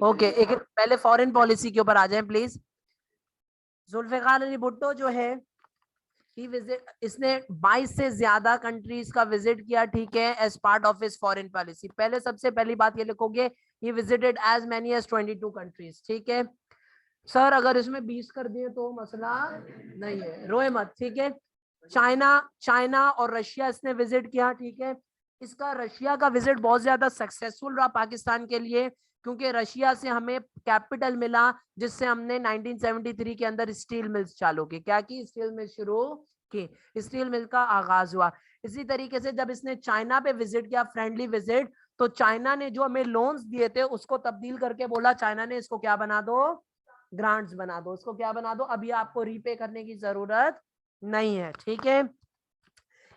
Okay एक पहले foreign policy के ऊपर आ जाएं प्लीज। जुल्फिकार अली भुट्टो जो है इसने 22 से ज्यादा कंट्रीज का विजिट किया, ठीक है, as part of his foreign policy. पहले सबसे पहली बात ये लिखोगे, he visited as many as 22 countries, ठीक है। सर अगर इसमें 20 कर दिए तो मसला नहीं है, रोए मत, ठीक है। चाइना चाइना और रशिया इसने विजिट किया, ठीक है। इसका रशिया का विजिट बहुत ज्यादा सक्सेसफुल रहा पाकिस्तान के लिए, क्योंकि रशिया से हमें कैपिटल मिला, जिससे हमने 1973 के अंदर स्टील मिल्स चालू की। क्या की? स्टील मिल शुरू की, स्टील मिल का आगाज हुआ। इसी तरीके से जब इसने चाइना पे विजिट किया, फ्रेंडली विजिट, तो चाइना ने जो हमें लोन्स दिए थे उसको तब्दील करके बोला, चाइना ने इसको क्या बना दो, ग्रांट्स बना दो, उसको क्या बना दो, अभी आपको रीपे करने की जरूरत नहीं है, ठीक है।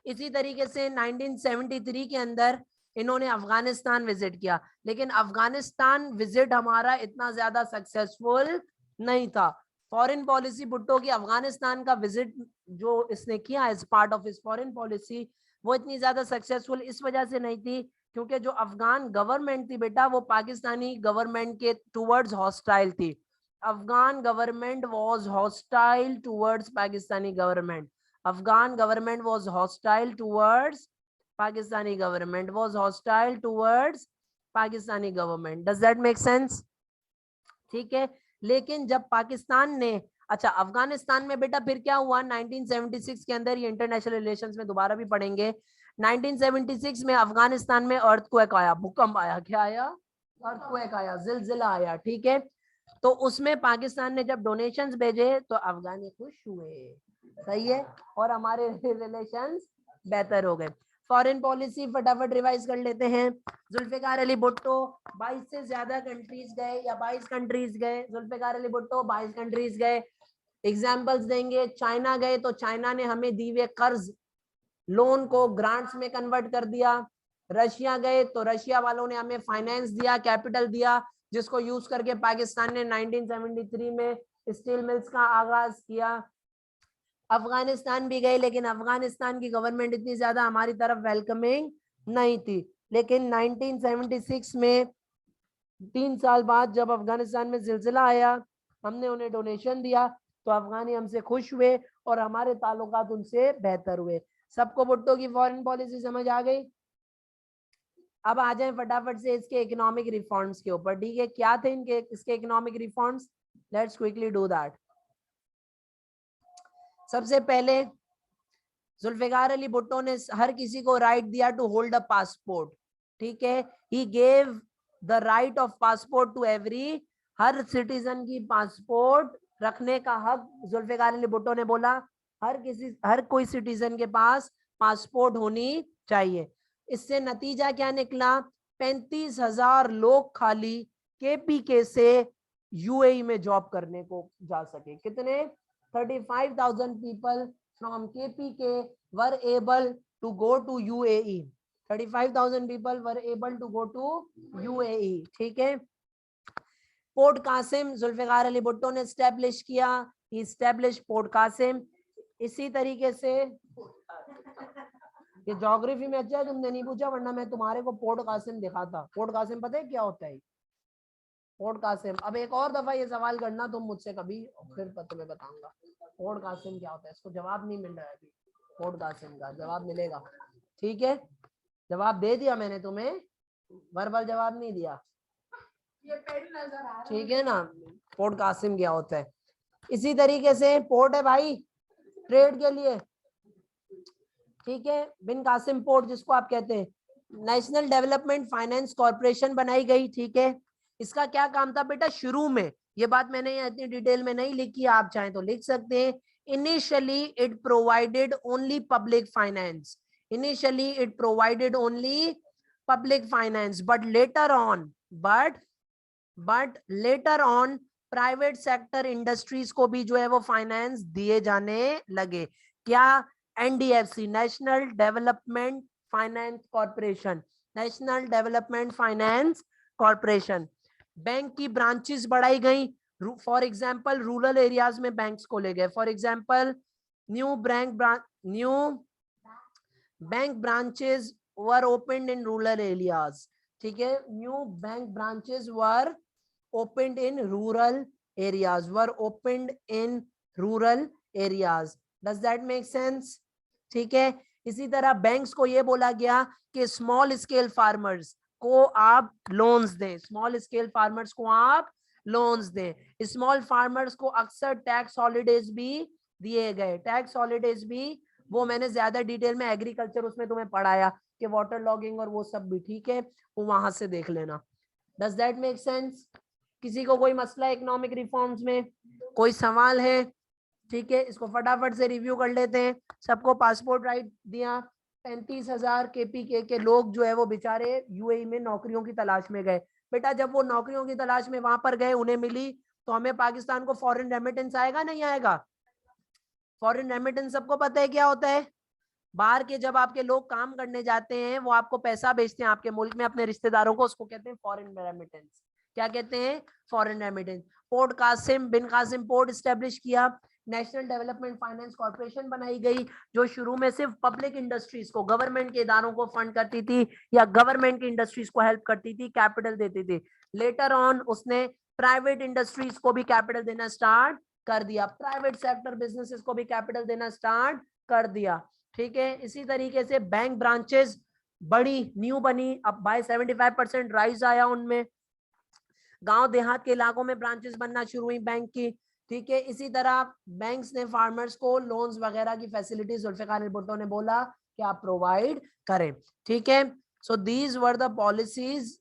इसी तरीके से 1973 के अंदर इन्होंने अफगानिस्तान विजिट किया, लेकिन अफगानिस्तान विजिट हमारा इतना ज्यादा सक्सेसफुल नहीं था। फॉरेन पॉलिसी भुट्टो की अफगानिस्तान का विजिट जो इसने किया as part of his foreign policy, वो इतनी ज्यादा सक्सेसफुल इस वजह से नहीं थी क्योंकि जो अफगान गवर्नमेंट थी बेटा, वो पाकिस्तानी गवर्नमेंट के टूवर्ड्स हॉस्टाइल थी। Afghan government was hostile towards Pakistani government. Afghan government was hostile towards Pakistani government, was hostile towards Pakistani government. Does that make sense? ठीक है। लेकिन जब पाकिस्तान ने, अच्छा अफगानिस्तान में बेटा फिर क्या हुआ 1976 के अंदर, ये इंटरनेशनल रिलेशंस में दोबारा भी पढ़ेंगे। 1976 में अफगानिस्तान में अर्थक्वेक आया, भूकंप आया, क्या आया? अर्थक्वेक आया, जिलजिला आया, ठीक है। तो उसमें पाकिस्तान ने जब डोनेशंस भेजे तो अफगानी खुश हुए, सही है, और हमारे रिलेशंस बेहतर हो गए। फॉरेन पॉलिसी फटाफट रिवाइज कर लेते हैं। जुल्फिकार अली भुट्टो 22 से ज्यादा कंट्रीज गए या 22 कंट्रीज गए, जुल्फिकार अली भुट्टो 22 कंट्रीज गए। एग्जांपल्स देंगे, चाइना गए तो चाइना ने हमें दी हुए कर्ज लोन को ग्रांट्स में कन्वर्ट कर दिया। रशिया गए तो रशिया वालों ने हमें फाइनेंस दिया, कैपिटल दिया, जिसको यूज करके पाकिस्तान ने 1973 में स्टील मिल्स का आगाज किया। अफगानिस्तान भी गए, लेकिन अफगानिस्तान की गवर्नमेंट इतनी ज्यादा हमारी तरफ वेलकमिंग नहीं थी। लेकिन 1976 में 3 साल बाद जब अफगानिस्तान में जिलजिला आया, हमने उन्हें डोनेशन दिया तो अफगानी हमसे खुश हुए और हमारे ताल्लुकात उनसे बेहतर हुए। सबको भुट्टो की फॉरेन पॉलिसी समझ आ गई? अब आ जाएं फटाफट से इसके इकोनॉमिक रिफॉर्म्स के ऊपर, ठीक है। क्या थे इनके इसके economic reforms? Let's quickly do that. सबसे पहले जुल्फिकार अली भुट्टो ने हर किसी को राइट दिया टू होल्ड अ पासपोर्ट, ठीक है। He gave the right of passport to every, हर सिटीजन की पासपोर्ट रखने का हक जुल्फिकार अली भुट्टो ने बोला, हर कोई सिटीजन के पास पासपोर्ट होनी चाहिए। इससे नतीजा क्या निकला? 35,000 लोग खाली केपीके से यूएई में जॉब करने को जा सके। कितने? 35,000 people from KPK were able to go to UAE. 35,000 people were able to go to UAE, ठीक है। पोर्ट कासिम जुल्फिकार अली भुट्टो ने स्टैब्लिश किया, ही स्टैब्लिश पोर्ट कासिम। इसी तरीके से ये ज्योग्राफी में अच्छा है तुमने नहीं पूछा, वरना मैं तुम्हारे को पोर्ट कासिम दिखाता। पोर्ट कासिम पता है क्या होता है? पोर्ट कासिम, अब एक और दफा ये सवाल करना तुम मुझसे कभी, फिर तुम्हें बताऊंगा पोर्ट कासिम क्या होता है। इसको जवाब नहीं मिल रहा है अभी, पोर्ट कासिम का जवाब मिलेगा, ठीक है। जवाब दे दिया मैंने तुम्हें, वर्बल जवाब नहीं दिया, ठीक है ना। पोर्ट कासिम क्या होता है। इसी तरीके से पोर्ट है भाई ट्रेड के लिए, ठीक है। बिन कासिम पोर्ट जिसको आप कहते हैं, नेशनल डेवलपमेंट फाइनेंस कॉर्पोरेशन बनाई गई, ठीक है। इसका क्या काम था बेटा? शुरू में, ये बात मैंने इतनी डिटेल में नहीं लिखी, आप चाहें तो लिख सकते हैं। Initially it provided only public finance, initially it provided only public finance, but later on private sector industries को भी जो है वो फाइनेंस दिए जाने लगे। क्या? NDFC, national development finance corporation, national development finance corporation. Bank की ब्रांचेस बढ़ाई गई, फॉर एग्जांपल रूरल एरियाज में बैंक्स खोले गए। For example new bank branches were opened in rural areas, ठीक है। New bank branches were opened in rural areas, were opened in rural areas. Does that make sense? ठीक है. इसी तरह banks को ये बोला गया कि स्मॉल स्केल फार्मर्स को आप लोन्स दें, स्मॉल स्केल फार्मर्स को आप लोन्स दें. स्मॉल फार्मर्स को अक्सर टैक्स हॉलीडेज भी दिए गए. टैक्स हॉलीडेज भी, वो मैंने ज्यादा डिटेल में एग्रीकल्चर उसमें तुम्हें पढ़ाया कि वाटर लॉगिंग और वो सब भी, ठीक है, वो वहां से देख लेना. Does that make sense? किसी को कोई मसला इकोनॉमिक रिफॉर्म्स में, कोई सवाल है? ठीक है, इसको फटाफट से रिव्यू कर लेते हैं. सबको पासपोर्ट राइट दिया. 35,000 KPK के लोग जो है वो बेचारे यूएई में नौकरियों की तलाश में गए. बेटा जब वो नौकरियों की तलाश में वहां पर गए, उन्हें मिली, तो हमें पाकिस्तान को फॉरेन रेमिटेंस आएगा नहीं आएगा? फॉरेन रेमिटेंस सबको पता है क्या होता है. बाहर के जब आपके लोग काम करने जाते हैं, वो आपको पैसा भेजते हैं आपके मुल्क में अपने रिश्तेदारों को, उसको कहते हैं फॉरेन रेमिटेंस. क्या कहते हैं? Foreign remittance. पोर्ट कासिम बिन कासिम पोर्ट स्टैब्लिश किया. नेशनल डेवलपमेंट फाइनेंस कॉर्पोरेशन बनाई गई, जो शुरू में सिर्फ पब्लिक इंडस्ट्रीज को, गवर्नमेंट के इदारों को फंड करती थी या गवर्नमेंट की इंडस्ट्रीज को हेल्प करती थी, कैपिटल देती थी. लेटर ऑन उसने प्राइवेट इंडस्ट्रीज को भी कैपिटल देना स्टार्ट कर दिया, प्राइवेट सेक्टर बिजनेसेस को भी कैपिटल देना स्टार्ट कर दिया. ठीक है. इसी तरीके से बैंक ब्रांचेस बड़ी न्यू बनी, अब बाय 75% राइज आया उनमें. गांव देहात के इलाकों में ब्रांचेस बनना शुरू हुई बैंक की. ठीक है. इसी तरह बैंक्स ने फार्मर्स को लोन्स वगैरह की फैसिलिटीज जुल्फिकार अली भुट्टो ने बोला कि आप प्रोवाइड करें. ठीक है. So these were the policies